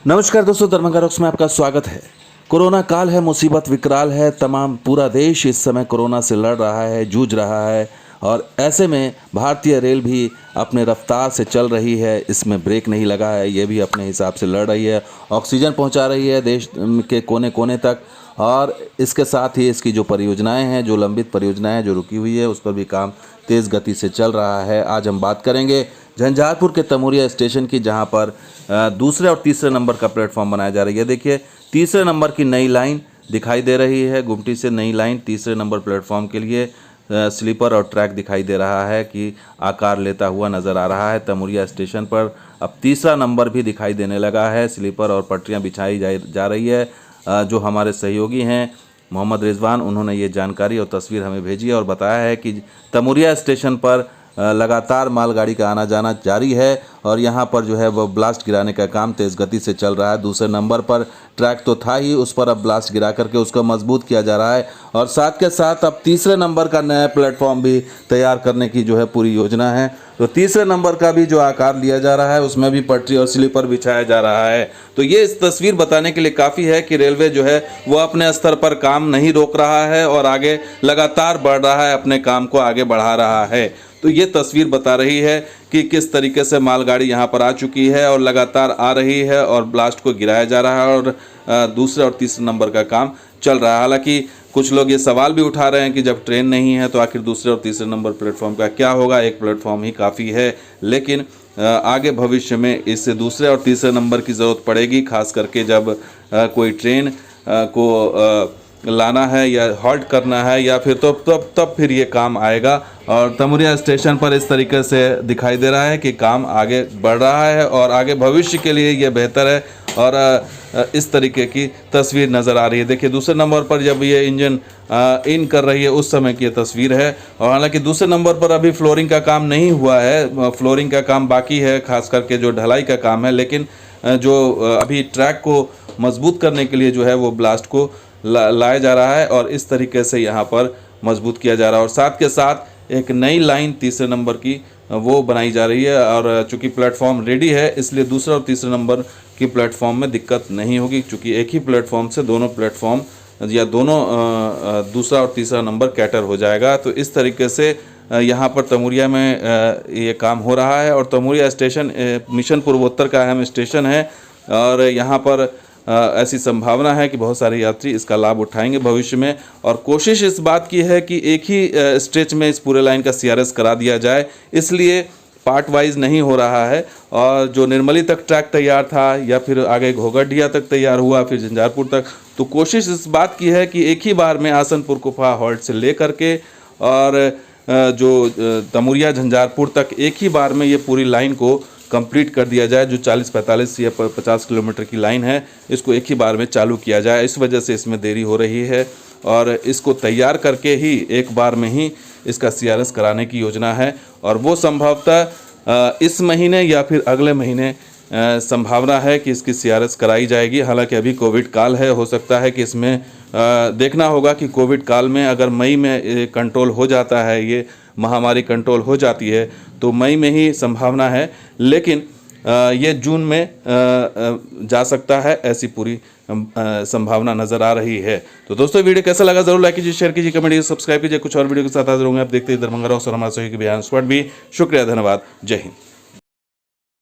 नमस्कार दोस्तों, दरभंगा रॉक्स में आपका स्वागत है। कोरोना काल है, मुसीबत विकराल है। तमाम पूरा देश इस समय कोरोना से लड़ रहा है, जूझ रहा है और ऐसे में भारतीय रेल भी अपने रफ्तार से चल रही है, इसमें ब्रेक नहीं लगा है। ये भी अपने हिसाब से लड़ रही है, ऑक्सीजन पहुंचा रही है देश के कोने कोने तक। और इसके साथ ही इसकी जो परियोजनाएं हैं, जो लंबित परियोजनाएं हैं, जो रुकी हुई है, उस पर भी काम तेज़ गति से चल रहा है। आज हम बात करेंगे झंझारपुर के तमुरिया स्टेशन की, जहां पर दूसरे और तीसरे नंबर का प्लेटफॉर्म बनाया जा रहा है। देखिए, तीसरे नंबर की नई लाइन दिखाई दे रही है। गुमटी से नई लाइन तीसरे नंबर प्लेटफॉर्म के लिए स्लीपर और ट्रैक दिखाई दे रहा है कि आकार लेता हुआ नज़र आ रहा है। तमुरिया स्टेशन पर अब तीसरा नंबर भी दिखाई देने लगा है। स्लीपर और पटरियां बिछाई जा रही है। जो हमारे सहयोगी हैं मोहम्मद रिजवान, उन्होंने ये जानकारी और तस्वीर हमें भेजी है और बताया है कि तमुरिया स्टेशन पर लगातार मालगाड़ी का आना जाना जारी है और यहाँ पर जो है वो ब्लास्ट गिराने का काम तेज़ गति से चल रहा है। दूसरे नंबर पर ट्रैक तो था ही, उस पर अब ब्लास्ट गिरा करके उसको मजबूत किया जा रहा है और साथ के साथ अब तीसरे नंबर का नया प्लेटफॉर्म भी तैयार करने की जो है पूरी योजना है। तो तीसरे नंबर का भी जो आकार लिया जा रहा है, उसमें भी पटरी और स्लीपर बिछाया जा रहा है। तो ये इस तस्वीर बताने के लिए काफ़ी है कि रेलवे जो है वो अपने स्तर पर काम नहीं रोक रहा है और आगे लगातार बढ़ रहा है, अपने काम को आगे बढ़ा रहा है। तो ये तस्वीर बता रही है कि किस तरीके से मालगाड़ी यहाँ पर आ चुकी है और लगातार आ रही है और ब्लास्ट को गिराया जा रहा है और दूसरे और तीसरे नंबर का काम चल रहा है। हालांकि कुछ लोग ये सवाल भी उठा रहे हैं कि जब ट्रेन नहीं है तो आखिर दूसरे और तीसरे नंबर प्लेटफॉर्म का क्या होगा। एक प्लेटफॉर्म ही काफ़ी है, लेकिन आगे भविष्य में इससे दूसरे और तीसरे नंबर की ज़रूरत पड़ेगी, खास करके जब कोई ट्रेन को लाना है या हॉल्ट करना है या फिर तब फिर ये काम आएगा। और तमुरिया स्टेशन पर इस तरीके से दिखाई दे रहा है कि काम आगे बढ़ रहा है और आगे भविष्य के लिए ये बेहतर है और इस तरीके की तस्वीर नज़र आ रही है। देखिए, दूसरे नंबर पर जब ये इंजन इन कर रही है उस समय की ये तस्वीर है और हालांकि दूसरे नंबर पर अभी फ्लोरिंग का काम नहीं हुआ है, फ्लोरिंग का काम बाकी है, खास करके जो ढलाई का काम है। लेकिन जो अभी ट्रैक को मजबूत करने के लिए जो है वो ब्लास्ट को लाया जा रहा है और इस तरीके से यहाँ पर मजबूत किया जा रहा है और साथ के साथ एक नई लाइन तीसरे नंबर की वो बनाई जा रही है। और चूंकि प्लेटफॉर्म रेडी है, इसलिए दूसरा और तीसरे नंबर की प्लेटफॉर्म में दिक्कत नहीं होगी, चूंकि एक ही प्लेटफॉर्म से दोनों प्लेटफॉर्म या दोनों दूसरा और तीसरा नंबर कैटर हो जाएगा। तो इस तरीके से यहाँ पर तमुरिया में ये काम हो रहा है और तमुरिया स्टेशन मिशन पूर्वोत्तर का अहम स्टेशन है और यहाँ पर ऐसी संभावना है कि बहुत सारे यात्री इसका लाभ उठाएंगे भविष्य में। और कोशिश इस बात की है कि एक ही स्ट्रेच में इस पूरे लाइन का सीआरएस करा दिया जाए, इसलिए पार्ट वाइज नहीं हो रहा है। और जो निर्मली तक ट्रैक तैयार था या फिर आगे घोघरडिया तक तैयार हुआ, फिर झंझारपुर तक, तो कोशिश इस बात की है कि एक ही बार में आसनपुर कुफा हॉल्ट से ले करके और जो तमुरिया झंझारपुर तक एक ही बार में ये पूरी लाइन को कंप्लीट कर दिया जाए। जो 40-45 या 50 किलोमीटर की लाइन है, इसको एक ही बार में चालू किया जाए। इस वजह से इसमें देरी हो रही है और इसको तैयार करके ही एक बार में ही इसका सीआरएस कराने की योजना है और वो संभवतः इस महीने या फिर अगले महीने संभावना है कि इसकी सीआरएस कराई जाएगी। हालांकि अभी कोविड काल है, हो सकता है कि इसमें देखना होगा कि कोविड काल में अगर मई में कंट्रोल हो जाता है, ये महामारी कंट्रोल हो जाती है, तो मई में ही संभावना है। लेकिन ये जून में जा सकता है, ऐसी पूरी संभावना नज़र आ रही है। तो दोस्तों, वीडियो कैसा लगा जरूर लाइक कीजिए, शेयर कीजिए, कमेंट कीजिए, सब्सक्राइब कीजिए। कुछ और वीडियो के साथ हाजिर होंगे। आप देखते हैं दरभंगा रॉक्स और हमारा सहयोगी बिहान स्क्वाड भी। शुक्रिया, धन्यवाद, जय हिंद।